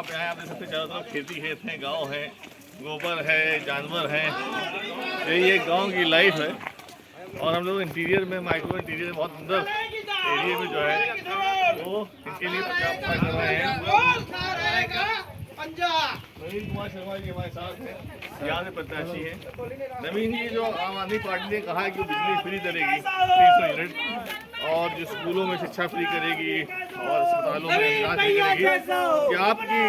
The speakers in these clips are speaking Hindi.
आप यहाँ आप देख सकते हैं चारों तरफ खेती खेत हैं, गांव है, गोबर है, जानवर हैं। ये गांव की लाइफ है। और हम लोग इंटीरियर में माइक्रो इंटीरियर बहुत सुंदर एरिया में जो है वो इनके लिए प्रचार कर रहे हैं। नवीन कुमार शर्मा जी हमारे साथ हैं, यहाँ से प्रत्याशी हैं। नवीन जी जो आम आदमी पार्टी ने कहा है कि वो बिजली फ्री करेगी 300 यूनिट, और जो स्कूलों में शिक्षा फ्री करेगी और अस्पतालों में इलाज फ्री करेगी, कि आपकी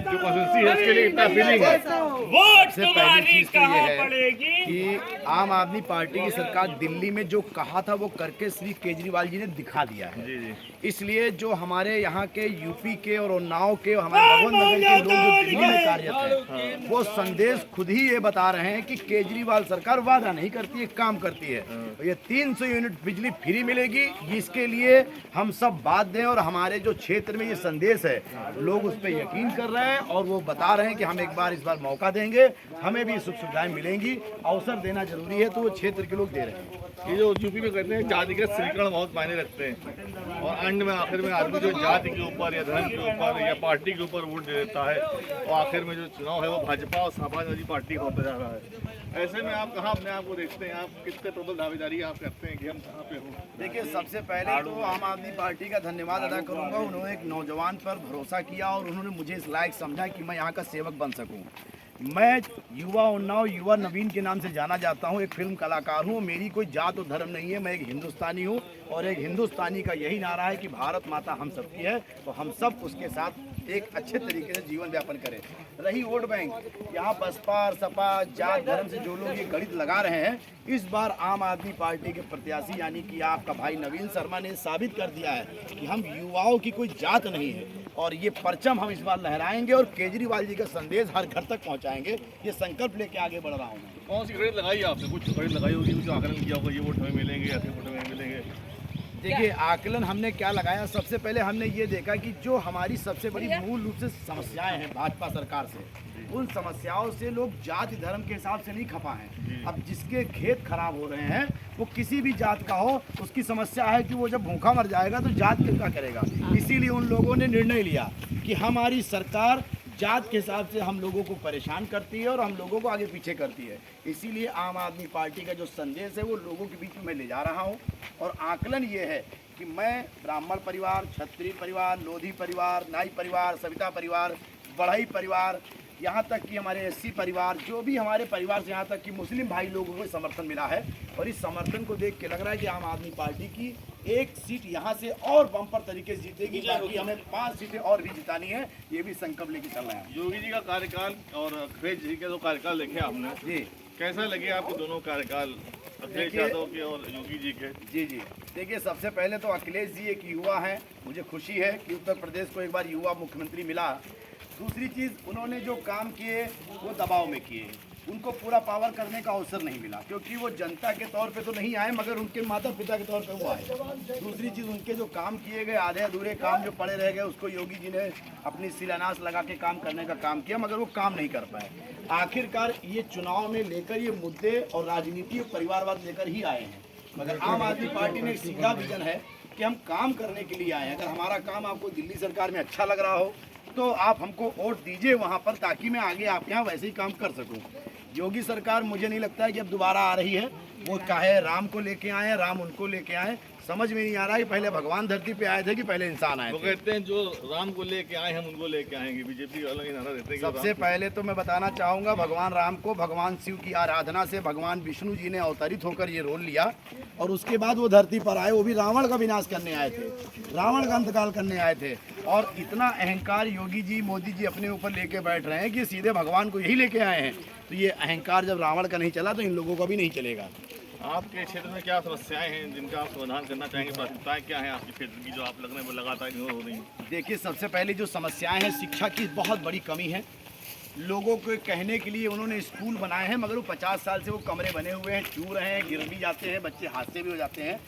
जो कॉन्स्टिट्यूंसी है उसके लिए इतना फीलिंग है। सबसे पहली चीज तो ये है कि आम आदमी पार्टी की सरकार दिल्ली में जो कहा था वो करके श्री केजरीवाल जी ने दिखा दिया है। जी जी। इसलिए जो हमारे यहाँ के यूपी के और उन्नाव के हमारे भगवंत नगर के लोग जो दिल्ली में कार्यरत हैं, वो संदेश खुद ही ये बता रहे हैं कि केजरीवाल सरकार वादा नहीं करती है, काम करती है। तो ये 300 यूनिट बिजली फ्री मिलेगी, इसके लिए हम सब बाध्य हैं। और हमारे जो क्षेत्र में ये संदेश है, लोग उस पर यकीन कर रहे हैं और वो बता रहे हैं कि हम इस बार मौका देंगे, हमें भी सुख सुविधाएं मिलेंगी। अवसर देना जरूरी है, तो वो क्षेत्र के लोग दे रहे हैं। ये जो यूपी में कहते हैं जातिगत समीकरण बहुत मायने रखते हैं, और अंत में आखिर में आदमी जो जाति के ऊपर या धर्म के ऊपर या पार्टी के ऊपर वोट दे देता है, और आखिर में जो चुनाव है वो भाजपा और समाजवादी पार्टी होता जा रहा है। ऐसे में आप कहाँ अपने आप को देखते हैं, आप कितने टोटल दावेदारी आप करते हैं कि हम कहाँ पे हों? देखिए, सबसे पहले तो आम आदमी पार्टी का धन्यवाद अदा करूंगा। उन्होंने एक नौजवान पर भरोसा किया और उन्होंने मुझे इस लायक समझा कि मैं यहाँ का सेवक बन सकूं। मैं युवा उन्नाव युवा नवीन के नाम से जाना जाता हूँ, एक फिल्म कलाकार हूँ। मेरी कोई जात और धर्म नहीं है, मैं एक हिंदुस्तानी हूँ, और एक हिंदुस्तानी का यही नारा है कि भारत माता हम सबकी है, तो हम सब उसके साथ एक अच्छे तरीके से जीवन यापन करें। रही वोट बैंक, यहाँ बसपा सपा जात धर्म से जो लोग ये गणित लगा रहे हैं, इस बार आम आदमी पार्टी के प्रत्याशी यानी कि आपका भाई नवीन शर्मा ने साबित कर दिया है कि हम युवाओं की कोई जात नहीं है, और ये परचम हम इस बार लहराएंगे और केजरीवाल जी का संदेश हर घर तक पहुंचाएंगे। ये संकल्प लेके आगे बढ़ रहा हूँ। कौन सी गणित लगाई आपने? कुछ गणित लगाई होगी, कुछ आकलन किया होगा, ये वोट हमें मिलेंगे, ऐसे वोट हमें मिलेंगे। देखिए, आकलन हमने क्या लगाया, सबसे पहले हमने ये देखा कि जो हमारी सबसे बड़ी मूल रूप से समस्याएं हैं भाजपा सरकार से, उन समस्याओं से लोग जाति धर्म के हिसाब से नहीं खपा हैं। अब जिसके खेत खराब हो रहे हैं वो किसी भी जात का हो, उसकी समस्या है कि वो जब भूखा मर जाएगा तो जात क्या करेगा। इसीलिए उन लोगों ने निर्णय लिया कि हमारी सरकार जात के हिसाब से हम लोगों को परेशान करती है और हम लोगों को आगे पीछे करती है। इसीलिए आम आदमी पार्टी का जो संदेश है वो लोगों के बीच में मैं ले जा रहा हूँ। और आकलन ये है कि मैं ब्राह्मण परिवार, क्षत्रिय परिवार, लोधी परिवार, नाई परिवार, सविता परिवार, बढ़ई परिवार, यहाँ तक कि हमारे एससी परिवार, जो भी हमारे परिवार से यहाँ तक कि मुस्लिम भाई लोगों को समर्थन मिला है। और इस समर्थन को देख के लग रहा है कि आम आदमी पार्टी की एक सीट यहाँ से और बम्पर तरीके से जीतेगी, बाकी हमें 5 सीटें और भी जितानी है। ये भी संकल्प लेके चल रहे हैं। योगी जी का कार्यकाल और अखिलेश जी का जो कार्यकाल देखे आपने, जी कैसा लगे आपको दोनों कार्यकाल, अखिलेश यादव के और योगी जी के? जी देखिए, सबसे पहले तो अखिलेश जी एक युवा हैं, मुझे खुशी है कि उत्तर प्रदेश को एक बार युवा मुख्यमंत्री मिला। दूसरी चीज़, उन्होंने जो काम किए वो दबाव में किए, उनको पूरा पावर करने का अवसर नहीं मिला, क्योंकि वो जनता के तौर पे तो नहीं आए मगर उनके माता पिता के तौर पे वो आए। दूसरी चीज़, उनके जो काम किए गए आधे अधूरे काम जो पड़े रह गए, उसको योगी जी ने अपनी शिलान्यास लगा के काम करने का काम किया, मगर वो काम नहीं कर पाए। आखिरकार ये चुनाव में लेकर ये मुद्दे और राजनीति और परिवारवाद लेकर ही आए हैं, मगर आम आदमी पार्टी ने एक सीधा विजन है कि हम काम करने के लिए आए हैं। अगर हमारा काम आपको दिल्ली सरकार में अच्छा लग रहा हो तो आप हमको वोट दीजिए वहाँ पर, ताकि मैं आगे आपके यहाँ वैसे ही काम कर सकूँ। योगी सरकार मुझे नहीं लगता है कि अब दोबारा आ रही है। वो काहे राम को लेके आए, राम उनको लेके आए, समझ में नहीं आ रहा है पहले भगवान धरती पे आए थे कि पहले इंसान आए थे। वो कहते हैं जो राम को लेके आए हम उनको लेके आएंगे, बीजेपी अलग ही नारा देते हैं। सबसे पहले तो मैं बताना चाहूँगा, भगवान राम को भगवान शिव की आराधना से भगवान विष्णु जी ने अवतरित होकर ये रोल लिया, और उसके बाद वो धरती पर आए। वो भी रावण का विनाश करने आए थे, रावण का अंतकाल करने आए थे। और इतना अहंकार योगी जी मोदी जी अपने ऊपर लेके बैठ रहे हैं कि सीधे भगवान को यही लेके आए हैं। तो ये अहंकार जब रावण का नहीं चला तो इन लोगों का भी नहीं चलेगा। आपके क्षेत्र में क्या समस्याएं हैं जिनका आप समाधान करना चाहेंगे? प्राथमिकताएं क्या हैं आपके क्षेत्र की जो आप लग रहे हैं लगातार इग्नोर हो रही हैं? देखिए, सबसे पहले जो समस्याएं हैं, शिक्षा की बहुत बड़ी कमी है। लोगों को कहने के लिए उन्होंने स्कूल बनाए हैं, मगर वो 50 साल से वो कमरे बने हुए हैं, चूर रहे हैं, गिर भी जाते हैं, बच्चे हादसे भी हो जाते हैं।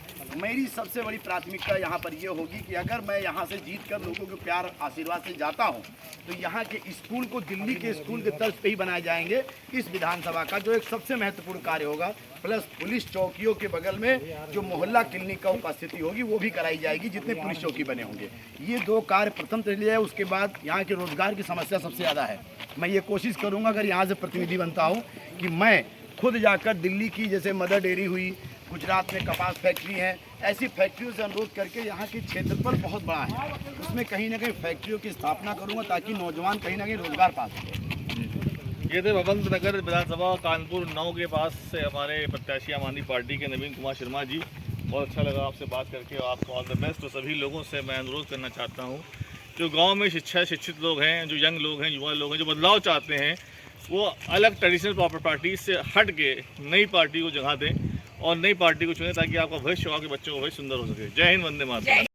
मेरी सबसे बड़ी प्राथमिकता यहाँ पर ये होगी कि अगर मैं यहाँ से जीत कर लोगों के प्यार आशीर्वाद से जाता हूँ तो यहाँ के स्कूल को दिल्ली के स्कूल के तर्ज पे ही बनाए जाएंगे। इस विधानसभा का जो एक सबसे महत्वपूर्ण कार्य होगा प्लस पुलिस चौकियों के बगल में जो मोहल्ला क्लिनिक का उपस्थिति होगी वो भी कराई जाएगी, जितने पुलिस चौकी बने होंगे। ये 2 कार्य प्रथम तो लिया है। उसके बाद यहाँ के रोजगार की समस्या सबसे ज़्यादा है। मैं ये कोशिश करूँगा अगर यहाँ से प्रतिनिधि बनता हूँ कि मैं खुद जाकर दिल्ली की जैसे मदर डेयरी हुई, गुजरात में कपास फैक्ट्री है, ऐसी फैक्ट्रियों से अनुरोध करके यहाँ के क्षेत्रफल बहुत बड़ा है, उसमें कहीं ना कहीं फैक्ट्रियों की स्थापना करूँगा ताकि नौजवान कहीं ना कहीं रोजगार पा सकें। ये थे भगवंत नगर विधानसभा कानपुर 9 के पास से हमारे प्रत्याशी आम आदमी पार्टी के नवीन कुमार शर्मा जी। बहुत अच्छा लगा आपसे बात करके और आपको ऑल द बेस्ट। और सभी लोगों से मैं अनुरोध करना चाहता हूँ जो गांव में शिक्षित लोग हैं, जो यंग लोग हैं, युवा लोग हैं, जो बदलाव चाहते हैं, वो अलग ट्रेडिशनल पार्टी से हट के नई पार्टी को जगह दें और नई पार्टी को चुनें ताकि आपका भविष्य, आपके बच्चों का भविष्य सुंदर हो सके। जय हिंद, वंदे मातरम।